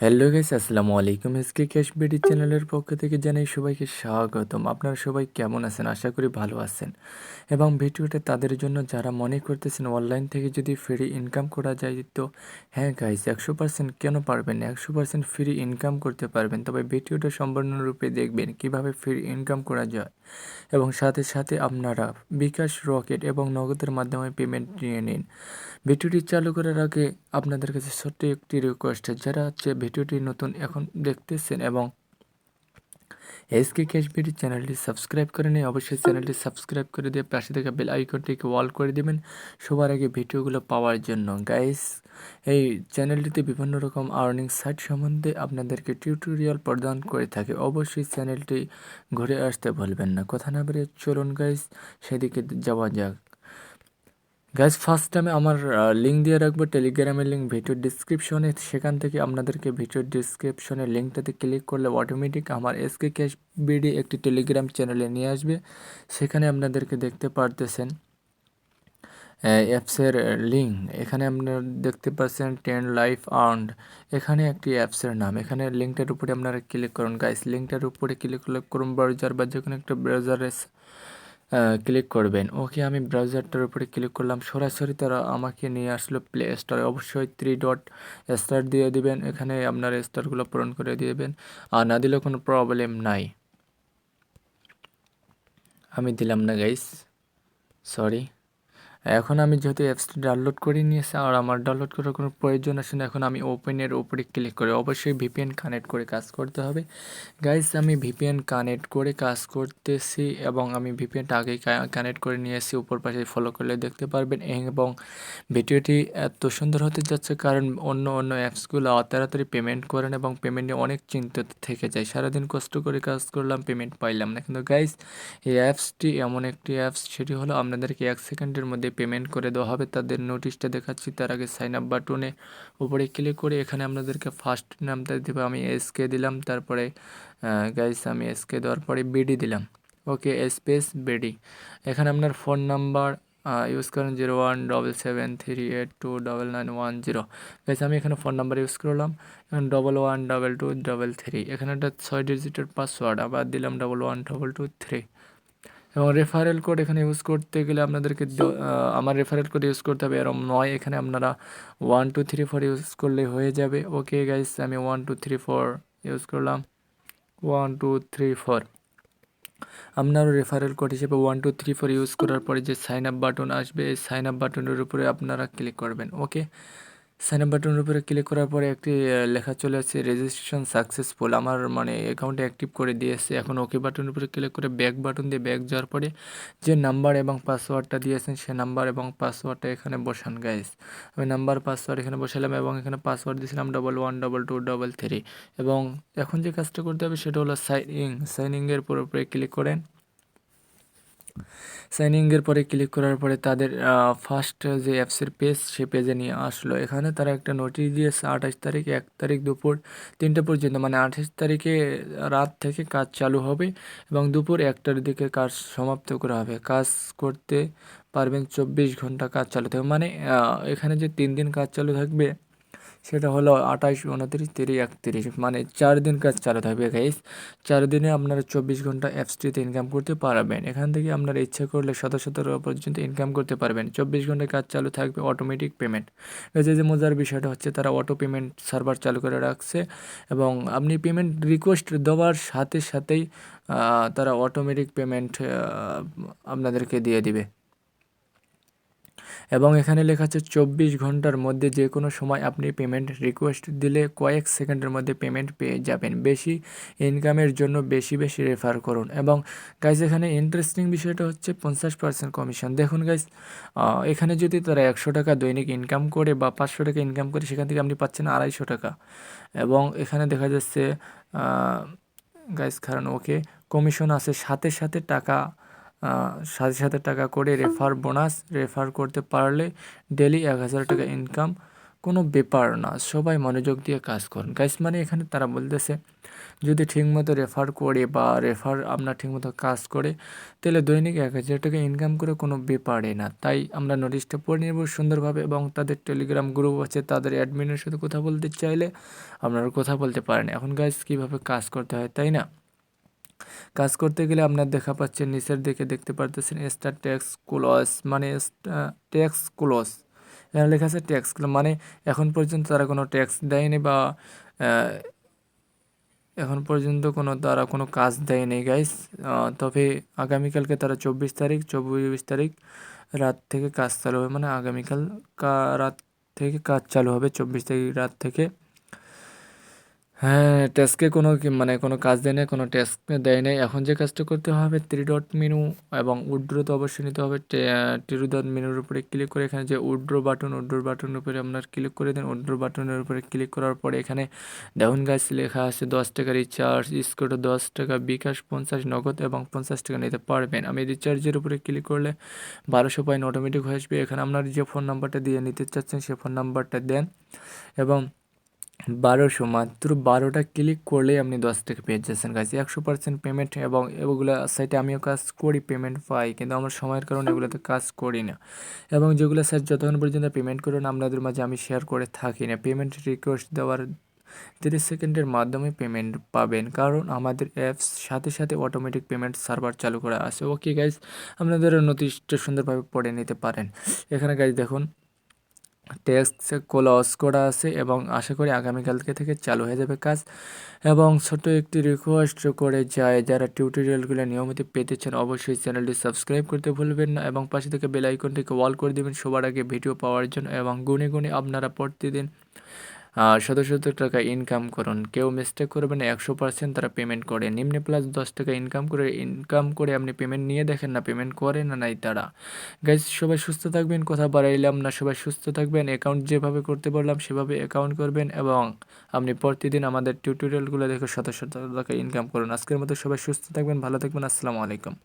Hello guys, আসসালামু আলাইকুম। SK cash BD চ্যানেলের পক্ষ থেকে জানাই সবাইকে স্বাগতম। আপনারা সবাই কেমন আছেন? আশা করি ভালো আছেন। এবং ভিডিওটা তাদের জন্য যারা মনে করতেছেন অনলাইন থেকে যদি ফ্রি ইনকাম করা যায়, তো হ্যাঁ গাইস, 100% কেন পারবেন না, 100% ফ্রি ইনকাম করতে পারবেন। তবে ভিডিওটা সম্পূর্ণরূপে দেখবেন কিভাবে ফ্রি ইনকাম করা যায়, এবং সাথে সাথে আপনারা বিকাশ, রকেট এবং নগদের মাধ্যমে পেমেন্ট নিয়ে নিন। ভিডিওটি চালু করার আগে আপনাদের কাছে ছোট্ট একটি রিকোয়েস্ট, যারা হচ্ছে ভিডিওটি নতুন এখন দেখতেছেন এবং এসকে ক্যাশ বিডি চ্যানেলটি সাবস্ক্রাইব করে নিয়ে অবশ্যই চ্যানেলটি সাবস্ক্রাইব করে দিয়ে পাশে থাকা বেল আইকনটিকে অল করে দেবেন সবার আগে ভিডিওগুলো পাওয়ার জন্য। গাইস, এই চ্যানেলটিতে বিভিন্ন রকম আর্নিং সাইট সম্বন্ধে আপনাদেরকে টিউটোরিয়াল প্রদান করে থাকে। অবশ্যই চ্যানেলটি ঘুরে আসতে ভুলবেন না। কথা না বেরিয়ে চলুন গাইস, সেদিকে যাওয়া যাক। গাইজ, ফার্স্ট আমি আমার লিঙ্ক দিয়ে রাখবো, টেলিগ্রামের লিঙ্ক ভিডিওর ডিসক্রিপশনে। সেখান থেকে আপনাদেরকে ভিডিওর ডিসক্রিপশনের লিঙ্কটাতে ক্লিক করলে অটোমেটিক আমার এসকে ক্যাশ বিডি একটি টেলিগ্রাম চ্যানেলে নিয়ে আসবে। সেখানে আপনাদেরকে দেখতে পারতেছেন অ্যাপসের লিঙ্ক। এখানে আপনারা দেখতে পাচ্ছেন 10 লাইফ আর্নড, এখানে একটি অ্যাপসের নাম। এখানে লিঙ্কটার উপরে আপনারা ক্লিক করুন গাইস। লিঙ্কটার উপরে ক্লিক করুন ব্রাউজার বা যে কোনো একটা ব্রাউজারে ক্লিক করবেন। ওকে, আমি ব্রাউজারটার উপরে ক্লিক করলাম, সরাসরি তারা আমাকে নিয়ে আসলো প্লে স্টোরে। অবশ্যই 3 ডট স্টার দিয়ে দিবেন, এখানে আপনার স্টারগুলো পূরণ করে দিবেন, আর না দিলেও কোনো প্রবলেম নাই। আমি দিলাম না গাইস, সরি। এখন আমি যেহেতু অ্যাপসটি ডাউনলোড করে নিয়েছি আর আমার ডাউনলোড করার কোনো প্রয়োজন আসে না, এখন আমি ওপেনের উপরে ক্লিক করে অবশ্যই ভিপিএন কানেক্ট করে কাজ করতে হবে। গাইস, আমি ভিপিএন কানেক্ট করে কাজ করতেছি এবং আমি ভিপিএনটা আগেই কানেক্ট করে নিয়েছি। উপর পাশে ফলো করলে দেখতে পারবেন। এবং ভিডিওটি এত সুন্দর হতে যাচ্ছে কারণ অন্য অন্য অ্যাপসগুলো তাড়াতাড়ি পেমেন্ট করেন এবং পেমেন্টে অনেক চিন্তিত থেকে যায়। সারাদিন কষ্ট করে কাজ করলাম, পেমেন্ট পাইলাম না। কিন্তু গাইস, এই অ্যাপসটি এমন একটি অ্যাপস, সেটি হলো আপনাদেরকে 1 সেকেন্ডের মধ্যে পেমেন্ট করে দেওয়া হবে। তাদের নোটিশটা দেখাচ্ছি, তার আগে সাইন আপ বাটনে উপরে ক্লিক করে এখানে আপনাদেরকে ফার্স্ট নামটা দেবে। আমি এসকে দিলাম, তারপরে গাইস আমি এসকে দেওয়ার পরে বিডি দিলাম। ওকে, স্পেস বিডি। এখানে আপনার ফোন নাম্বার ইউজ করেন 017738299110। গাইস, আমি এখানে ফোন নাম্বার ইউজ করলাম, এখন 112223। এখানে একটা 6 ডিজিটের পাসওয়ার্ড আবার দিলাম 112223। এবং রেফারেল কোড এখানে ইউজ করতে গেলে আপনাদেরকে আমার রেফারেল কোড ইউজ করতে হবে এরকম নয়, এখানে আপনারা 1234 ইউজ করলে হয়ে যাবে। ওকে গাইস, আমি 1234 ইউজ করলাম, 1234। আপনারও রেফারেল কোড হিসেবে 1234 ইউজ করার পরে যে সাইন আপ বাটন আসবে, এই সাইন আপ বাটনের উপরে আপনারা ক্লিক করবেন। ওকে, সাইন আপ বাটনের উপরে ক্লিক করার পরে একটি লেখা চলে আসছে রেজিস্ট্রেশন সাকসেসফুল। আমার মানে অ্যাকাউন্টে অ্যাক্টিভ করে দিয়েছে। এখন ওকে বাটনের উপরে ক্লিক করে ব্যাক বাটন দিয়ে ব্যাক যাওয়ার পরে যে নাম্বার এবং পাসওয়ার্ডটা দিয়েছেন সে নাম্বার এবং পাসওয়ার্ডটা এখানে বসান গাইস। আমি নাম্বার পাসওয়ার্ড এখানে বসালাম এবং এখানে পাসওয়ার্ড দিয়েছিলাম 112223। এবং এখন যে কাজটা করতে হবে সেটা হলো সাইনিংয়ের উপরে ক্লিক করেন। সাইনিংয়ের পরে ক্লিক করার পরে তাদের ফার্স্ট যে অ্যাপসের পেজ, সে পেজে নিয়ে আসলো। এখানে তারা একটা নোটিশ দিয়েছে 28 তারিখ 1 তারিখ দুপুর 3টা পর্যন্ত, মানে 28 তারিখে রাত থেকে কাজ চালু হবে এবং দুপুর 1টার দিকে কাজ সমাপ্ত করা হবে। কাজ করতে পারবেন 24 ঘন্টা কাজ চালু থাকবে, মানে এখানে যে 3 দিন কাজ চালু থাকবে সেটা হলো 28, 29, 30, 31, মানে 4 দিন কাজ চালু থাকবে গাইস। 4 দিনে আপনারা 24 ঘন্টা অ্যাপসটিতে ইনকাম করতে পারবেন। এখান থেকে আপনারা ইচ্ছা করলে শত শত টাকা পর্যন্ত ইনকাম করতে পারবেন। 24 ঘন্টা কাজ চালু থাকবে, অটোমেটিক পেমেন্ট। এই যে মজার বিষয়টা হচ্ছে তারা অটো পেমেন্ট সার্ভার চালু করে রাখছে এবং আপনি পেমেন্ট রিকোয়েস্ট দেওয়ার সাথে সাথেই তারা অটোমেটিক পেমেন্ট আপনাদেরকে দিয়ে দিবে। এবং এখানে লেখা আছে 24 ঘন্টার মধ্যে যে কোনো সময় আপনি পেমেন্ট রিকোয়েস্ট দিলে কয়েক সেকেন্ডের মধ্যে পেমেন্ট পেয়ে যাবেন। বেশি ইনকামের জন্য বেশি বেশি রেফার করুন। এবং গাইজ, এখানে ইন্টারেস্টিং বিষয়টা হচ্ছে 50% কমিশন। দেখুন গাইজ, এখানে যদি তারা 100 টাকা দৈনিক ইনকাম করে বা 500 টাকা ইনকাম করে, সেখান থেকে আপনি পাচ্ছেন 250 টাকা। এবং এখানে দেখা যাচ্ছে গাইজ, কারণ ওকে কমিশন আছে সাথে সাথে টাকা, সাথে সাথে টাকা করে রেফার বোনাস। রেফার করতে পারলে ডেলি 1000 টাকা ইনকাম কোনো ব্যাপার না, সবাই মনোযোগ দিয়ে কাজ করুন গাইস। মানে এখানে তারা বলতেছে যদি ঠিকমতো রেফার করে বা আমরা ঠিকমতো কাজ করে তাহলে দৈনিক 1,000 টাকা ইনকাম করে কোনো ব্যাপারই না। তাই আমরা নোটিশটা পড়ে নেব সুন্দরভাবে, এবং তাদের টেলিগ্রাম গ্রুপ আছে, তাদের অ্যাডমিনের সাথে কথা বলতে চাইলে আপনারা কথা বলতে পারেন। এখন গাইস কীভাবে কাজ করতে হয় তাই না? কাজ করতে গেলে আপনার দেখা পাচ্ছেন নিচের দিকে দেখতে পারতেছেন স্টার ট্যাক্স ক্লোজ, মানে ট্যাক্স ক্লোজ, এখানে লেখা আছে ট্যাক্স ক্লোজ, মানে এখন পর্যন্ত তারা কোনো ট্যাক্স দেয়নি বা আহ, এখন পর্যন্ত তারা কোনো কাজ দেয়নি গাইস। তবে আগামীকালকে তারা 24 তারিখ রাত থেকে কাজ চালু হবে, মানে আগামীকাল রাত থেকে কাজ চালু হবে, 24 তারিখ রাত থেকে। হ্যাঁ, টাস্কে মানে কোনো কাজ দেয় নাই, কোনো টাস্ক দেয় নাই। এখন যে কাজটা করতে হবে 3 ডট মেনু এবং উইথড্র তো অবশ্যই নিতে হবে। 3 ডট মেনুর উপরে ক্লিক করে এখানে যে উইথড্র বাটনের উপরে আপনার ক্লিক করে দেন। উইথড্র বাটনের উপরে ক্লিক করার পরে এখানে দেখুন গাছ লেখা আছে 10 টাকা রিচার্জ, স্কোয়ার 10 টাকা, বিকাশ 50, নগদ এবং 50 টাকা নিতে পারবেন। আমি রিচার্জের উপরে ক্লিক করলে 1200 পয়েন্ট অটোমেটিক হয়ে আসবে। এখানে আপনার যে ফোন নাম্বারটা দিয়ে নিতে চাচ্ছেন সে ফোন নাম্বারটা দেন এবং 1200, মাত্র 12টা ক্লিক করলেই আপনি 10 টাকা পেয়ে যাচ্ছেন গাইস, 100% পেমেন্ট। এবং এগুলো সাইটে আমিও কাজ করি, পেমেন্ট পাই, কিন্তু আমার সময়ের কারণে এগুলোতে কাজ করি না। এবং যেগুলো সাইট যতক্ষণ পর্যন্ত পেমেন্ট করুন আপনাদের মাঝে আমি শেয়ার করে থাকি না। পেমেন্ট রিকোয়েস্ট দেওয়ার 30 সেকেন্ডের মাধ্যমে পেমেন্ট পাবেন, কারণ আমাদের অ্যাপস সাথে সাথে অটোমেটিক পেমেন্ট সার্ভার চালু করা আছে। ওকে গাইস, আপনাদের নোটিশটা সুন্দরভাবে পড়ে নিতে পারেন। এখানে গাইস দেখুন টেক্সট ক্লোজ করা আছে এবং আশা করি আগামীকাল থেকে চালু হয়ে যাবে কাজ। এবং ছোট একটি রিকোয়েস্ট করে যায়, যারা টিউটোরিয়ালগুলো নিয়মিত পেতে চান অবশ্যই চ্যানেলটি সাবস্ক্রাইব করতে ভুলবেন না এবং পাশে থেকে বেল আইকনটিকে অল করে দেবেন সবার আগে ভিডিও পাওয়ার জন্য। এবং গুনে গুনে আপনারা প্রতিদিন শত শত টাকা ইনকাম করুন। কেউ মিস্টেক করবেন না, 100% তারা পেমেন্ট করে। নিম্নে প্লাস 10 টাকা ইনকাম করে আপনি পেমেন্ট নিয়ে দেখেন না, পেমেন্ট করে না নাই তারা। গাইজ সবাই সুস্থ থাকবেন, কথা বাড়াইলাম না, সবাই সুস্থ থাকবেন। অ্যাকাউন্ট যেভাবে করতে পারলাম সেভাবে অ্যাকাউন্ট করবেন এবং আপনি প্রতিদিন আমাদের টিউটোরিয়ালগুলো দেখে শত শত টাকা ইনকাম করুন। আজকের মতো সবাই সুস্থ থাকবেন, ভালো থাকবেন, আসসালামু আলাইকুম।